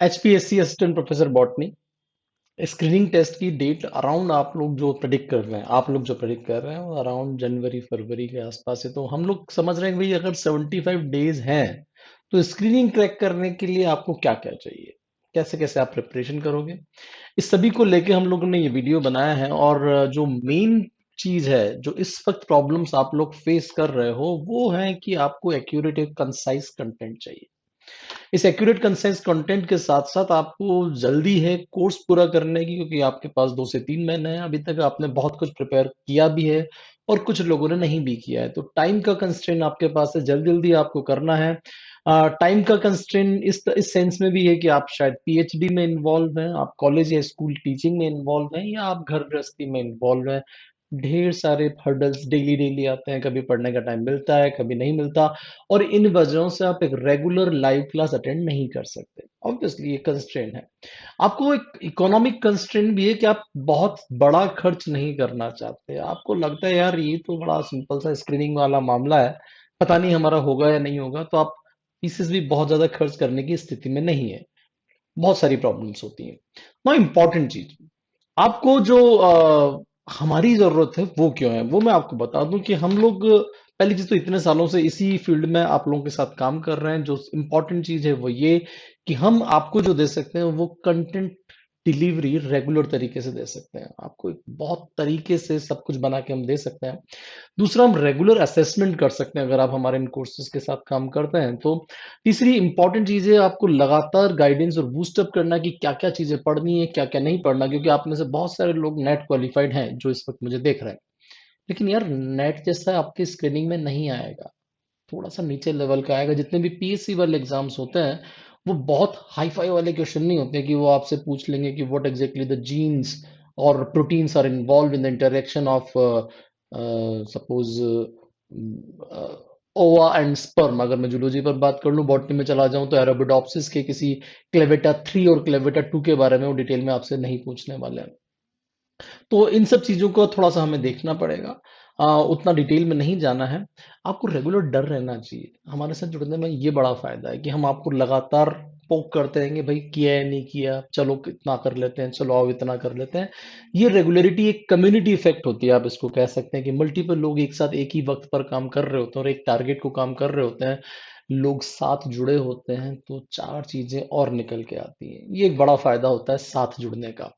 HPSC assistant professor botany. Screening test की date around आप लोग जो प्रेडिक्ट कर रहे हैं, आप लोग जो प्रेडिक्ट कर रहे हैं, वो अराउंड जनवरी फरवरी के आसपास है। तो हम लोग समझ रहे हैं कि भाई अगर 75 डेज हैं तो स्क्रीनिंग क्रैक करने के लिए आपको क्या क्या चाहिए, कैसे कैसे आप प्रिपरेशन करोगे, इस सभी को लेके हम लोगों ने ये वीडियो बनाया है। और जो मेन चीज है, जो इस वक्त प्रॉब्लम्स आप लोग फेस कर रहे हो, वो है कि आपको एक्यूरेट कंसाइज कंटेंट चाहिए। इस एक्यूरेट कंसेंस कंटेंट के साथ साथ आपको जल्दी है कोर्स पूरा करने की, क्योंकि आपके पास 2 से 3 महीने हैं। अभी तक आपने बहुत कुछ प्रिपेयर किया भी है और कुछ लोगों ने नहीं भी किया है, तो टाइम का कंस्ट्रेंट आपके पास है, जल्दी जल्दी आपको करना है। टाइम का कंस्ट्रेंट इस सेंस में भी है कि आप शायद पीएचडी में इन्वॉल्व हैं, आप कॉलेज या स्कूल टीचिंग में इन्वॉल्व हैं, या आप घर गृहस्थी में इन्वॉल्व हैं। ढेर सारे हर्डल्स डेली डेली आते हैं, कभी पढ़ने का टाइम मिलता है, कभी नहीं मिलता, और इन वजहों से आप एक रेगुलर लाइव क्लास अटेंड नहीं कर सकते। ऑब्वियसली ये कंस्ट्रेंट है। आपको एक इकोनॉमिक कंस्ट्रेंट भी है कि आप बहुत बड़ा खर्च नहीं करना चाहते। आपको लगता है यार ये तो बड़ा सिंपल सा स्क्रीनिंग वाला मामला है, पता नहीं हमारा होगा या नहीं होगा, तो आप फीसेस भी बहुत ज्यादा खर्च करने की स्थिति में नहीं है। बहुत सारी प्रॉब्लम्स होती हैं। ना इम्पॉर्टेंट चीज, आपको जो हमारी जरूरत है वो क्यों है, वो मैं आपको बता दूं कि हम लोग पहली चीज तो इतने सालों से इसी फील्ड में आप लोगों के साथ काम कर रहे हैं। जो इम्पोर्टेंट चीज है वो ये कि हम आपको जो दे सकते हैं वो कंटेंट डिलीवरी रेगुलर तरीके से दे सकते हैं। आपको एक बहुत तरीके से सब कुछ बना के हम दे सकते हैं। दूसरा, हम रेगुलर असेसमेंट कर सकते हैं अगर आप हमारे इन कोर्सेज के साथ काम करते हैं तो। तीसरी इंपॉर्टेंट चीज है आपको लगातार गाइडेंस और बूस्टअप करना कि क्या क्या चीजें पढ़नी है, क्या क्या नहीं पढ़ना, क्योंकि आप में से बहुत सारे लोग नेट क्वालिफाइड हैं जो इस वक्त मुझे देख रहे हैं, लेकिन यार नेट जैसा आपकी स्क्रीनिंग में नहीं आएगा, थोड़ा सा नीचे लेवल का आएगा। जितने भी पीएससी वाले एग्जाम्स होते हैं वो बहुत हाई फाई वाले क्वेश्चन नहीं होते कि वो आपसे पूछ लेंगे कि व्हाट एग्जैक्टली द जीन्स और proteins are involve in the interaction of suppose ova and sperm. अगर मैं जूलॉजी पर बात कर लूं, बॉटनी में चला जाऊं तो अरबिडोप्सिस के किसी क्लेवेटा 3 और क्लेवेटा 2 के बारे में वो डिटेल में आपसे नहीं पूछने वाले हैं। तो इन सब चीजों को थोड़ा सा हमें देखना पड़ेगा। उतना डिटेल में नहीं जाना है। आपको रेगुलर डर रहना चाहिए। हमारे साथ जुड़ने में ये बड़ा फायदा है कि हम आपको लगातार पोक करते रहेंगे, भाई किया है नहीं किया, चलो इतना कर लेते हैं, चलो आओ इतना कर लेते हैं। ये रेगुलरिटी एक कम्युनिटी इफेक्ट होती है, आप इसको कह सकते हैं कि मल्टीपल लोग एक साथ एक ही वक्त पर काम कर रहे होते हैं और एक टारगेट को काम कर रहे होते हैं, लोग साथ जुड़े होते हैं, तो चार चीजें और निकल के आती हैं। ये एक बड़ा फायदा होता है साथ जुड़ने का।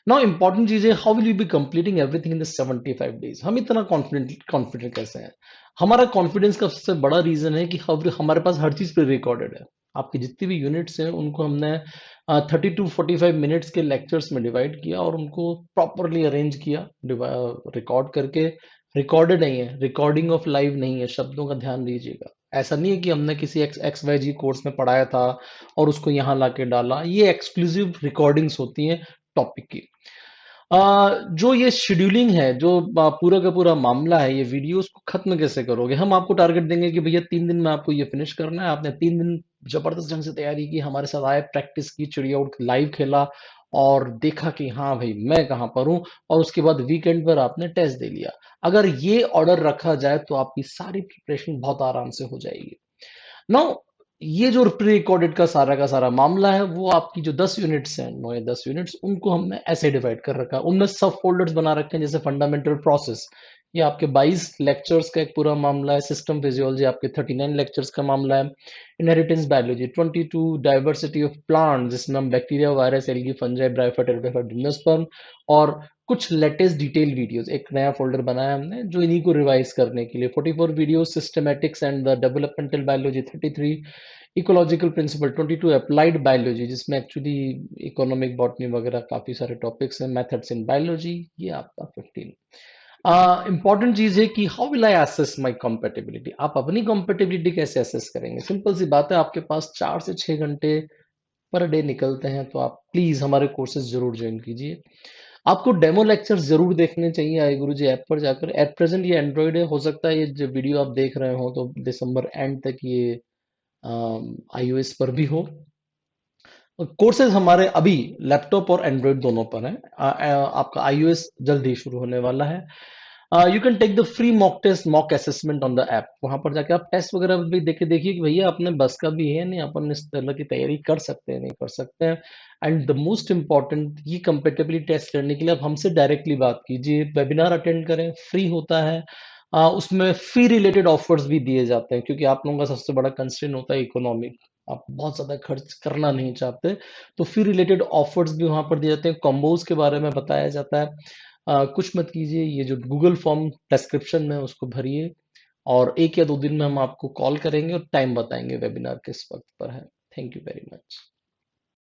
नाउ इंपॉर्टेंट चीज है, how will you be completing everything in the 75 days. हम इतना कॉन्फिडेंट कॉन्फिडेंट कैसे हैं? हमारा कॉन्फिडेंस का सबसे बड़ा रीजन है कि हमारे पास हर चीज प्री रिकॉर्डेड है। आपकी जितनी भी यूनिट्स हैं उनको हमने 30 to 45 मिनट्स के लेक्चर्स में डिवाइड किया और उनको प्रॉपरली अरेंज किया, रिकॉर्ड करके। रिकॉर्डेड नहीं है, रिकॉर्डिंग ऑफ लाइव नहीं है, शब्दों का ध्यान दीजिएगा। ऐसा नहीं है कि हमने किसी एक्स वाई जी कोर्स में पढ़ाया था और उसको यहाँ लाके डाला। ये एक्सक्लूसिव रिकॉर्डिंग्स होती हैं टॉपिक की। जो ये शेड्यूलिंग है, जो पूरा का पूरा मामला है, ये वीडियोस को खत्म कैसे करोगे? हम आपको टारगेट देंगे कि भैया 3 दिन में आपको ये फिनिश करना है। आपने 3 दिन जबरदस्त ढंग से तैयारी की, हमारे साथ आए, प्रैक्टिस की, चिड़िया उठ लाइव खेला और देखा कि हाँ भाई मैं कहाँ पर हूँ, और उसके बाद वीकेंड पर आपने टेस्ट दे लिया। अगर ये ऑर्डर रखा जाए तो आपकी सारी प्रिपरेशन बहुत आराम से हो जाएगी। नाउ ये जो प्री रिकॉर्डेड का सारा मामला है, वो आपकी जो 10 यूनिट्स हैं, 9 या 10 यूनिट्स, उनको हमने ऐसे डिवाइड कर रखा है। उनमें सब फोल्डर्स बना रखे हैं, जैसे फंडामेंटल प्रोसेस, ये आपके 22 लेक्चर्स का एक पूरा मामला है। सिस्टम फिजियोलॉजी आपके 39 लेक्चर्स का मामला है। Inheritance biology 22। Diversity of plant, जिसमें हम bacteria, virus, algae, fungi, bryophyte, एल्डोफाइट, जिम्नोस्पर्म, और कुछ लेटेस्ट डिटेल वीडियोस, एक नया फोल्डर बनाया हमने जो इन्हीं को रिवाइज करने के लिए। 44 video. Systematics and the developmental biology 33। Ecological principle 22। Applied biology, जिसमें एक्चुअली इकोनॉमिक बॉटनी वगैरह काफी सारे टॉपिक्स हैं। मेथड्स इन बायोलॉजी, ये आपका 15। इंपॉर्टेंट चीज है कि how will I assess my compatibility. आप अपनी कॉम्पेटिबिलिटी कैसे असेस करेंगे? सिंपल सी बात है, आपके पास 4 से 6 घंटे पर डे निकलते हैं, तो आप प्लीज हमारे कोर्सेज जरूर ज्वाइन कीजिए। आपको डेमो लेक्चर जरूर देखने चाहिए आई गुरु जी ऐप पर जाकर। एट प्रेजेंट ये एंड्रॉइड है, हो सकता है ये जो वीडियो आप देख रहे हो तो दिसंबर एंड तक ये आईओएस पर भी हो। कोर्सेज हमारे अभी लैपटॉप और एंड्रॉइड दोनों पर हैं। आपका आईओएस जल्द ही शुरू होने वाला है। You can take the free mock test, mock assessment on the app. वहां पर जाके आप टेस्ट वगैरह भी देखे, देखिए कि भैया अपने बस का भी है नहीं, अपन इस तरह की तैयारी कर सकते हैं नहीं कर सकते हैं। एंड द मोस्ट इम्पॉर्टेंट, ये कंपेटेबिलिटी टेस्ट करने के लिए आप हमसे डायरेक्टली बात कीजिए, वेबिनार अटेंड करें, फ्री होता है। उसमें फी रिलेटेड ऑफर्स भी दिए जाते हैं, क्योंकि आप लोगों का सबसे बड़ा कंस्ट्रेंट होता है इकोनॉमिक, आप बहुत ज्यादा खर्च करना नहीं चाहते। तो फी रिलेटेड ऑफर्स भी वहां पर दिए जाते हैं, कॉम्बोज के बारे में बताया जाता है। कुछ मत कीजिए, ये जो गूगल फॉर्म डिस्क्रिप्शन में है, उसको भरिए, और 1 या 2 दिन में हम आपको कॉल करेंगे और टाइम बताएंगे वेबिनार किस वक्त पर है। Thank you very much.